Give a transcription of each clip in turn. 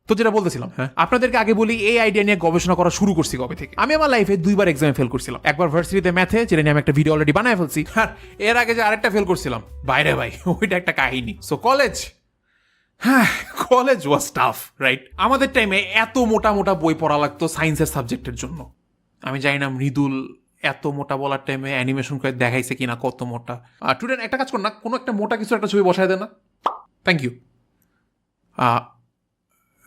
তো যেটা বলতেছিলাম, হ্যাঁ, আপনাদেরকে আগে বলি এই আইডিয়া নিয়ে গবেষণা করা শুরু করছি কবে থেকে। আমি আমার লাইফে 2বার এক্সামে ফেল করছিলাম। একবার ভার্সিটিতে ম্যাথে, যেটা নিয়ে আমি একটা ভিডিও অলরেডি বানায় ফেলছি, আর এর আগে যে আরেকটা ফেল করছিলাম, বাইরে ভাই, ওইটা একটা কাহিনী। সো কলেজ, হ্যাঁ, কলেজ ওয়াজ টাফ, রাইট? আমাদের টাইমে এত মোটা মোটা বই পড়া লাগতো সায়েন্সের সাবজেক্টের জন্য। আমি জানি না মৃদুল এত মোটা বলার টাইমে অ্যানিমেশন করে দেখাইছে কিনা কত মোটা। স্টুডেন্ট একটা কাজ কর না, কোনো একটা মোটা কিছু একটা ছবি বসায় দেন না। Thank you.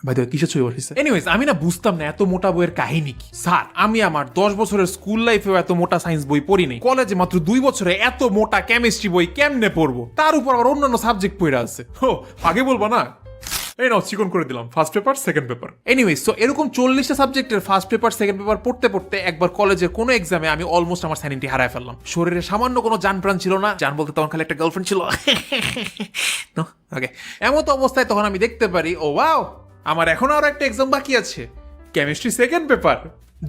ভাই কিসের ছবি বসেছে? এনিওয়েজ, আমি না বুঝতাম না এত মোটা বইয়ের কাহিনী কি। স্যার, আমি আমার 10 বছরের স্কুল লাইফেও এত মোটা সায়েন্স বই পড়ি নাই। কলেজে মাত্র 2 বছরে এত মোটা কেমিস্ট্রি বই কেমনে পড়বো? তার উপর আবার অন্যান্য সাবজেক্ট পড়ে আছে। ও, আগে বলবো না? এই নাও, চিকন করে দিলাম, first paper, second paper. Anyways, so এরকম 40টা সাবজেক্টের ফার্স্ট পেপার, সেকেন্ড পেপার পড়তে পড়তে একবার কলেজের কোনো এক্সামে আমি অলমোস্ট আমার স্যানিটি হারায় ফেললাম। শরীরে সামান্য কোনো জান প্রাণ ছিল না। জান বলতে তখন খালি একটা গার্লফ্রেন্ড ছিল। ওকে, এমন তো অবস্থায় তখন আমি দেখতে পারি, ও ওয়াও, আমার এখনো আরো একটা এক্সাম বাকি আছে, কেমিস্ট্রি সেকেন্ড পেপার,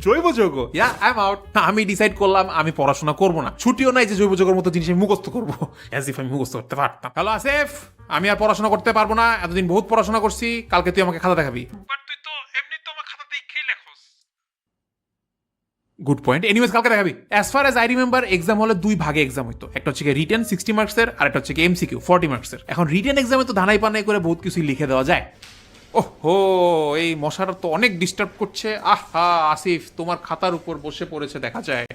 জৈব যৌগ। ইয়া, আই এম আউট। আমি ডিসাইড করলাম আমি পড়াশোনা করবো না। ছুটিও নাই যে জৈব যৌগের মতো জিনিস আমি মুখস্থ করবো, অ্যাজ ইফ আমি মুখস্থ করতে পারতাম। হ্যালো আসিফ, আমি আর পড়াশোনা করতে পারবো না। এতদিন বহুত পড়াশোনা করছি, কালকে তুই আমাকে খাতা দেখাবি। তুই তো এমনি তো আমার খাতা দেখেই লেখোস। Good point. এনিওয়েজ, কালকে দেখাবি। As far as I remember, exam হলে 2 ভাগে এক্সাম হইতো। একটা হচ্ছে রিটেন 60 মার্কসের, আর একটা হচ্ছে এমসিকিউ 40 মার্কসের। এখন রিটেন এক্সামে তো ধানাই পানাই করে বহুত কিছুই লিখে দেওয়া যায়। ওহো, এই মশাটা তো অনেক ডিস্টার্ব করছে। আহা আসিফ, তোমার খাতার উপর বসে পড়েছে দেখা যায়।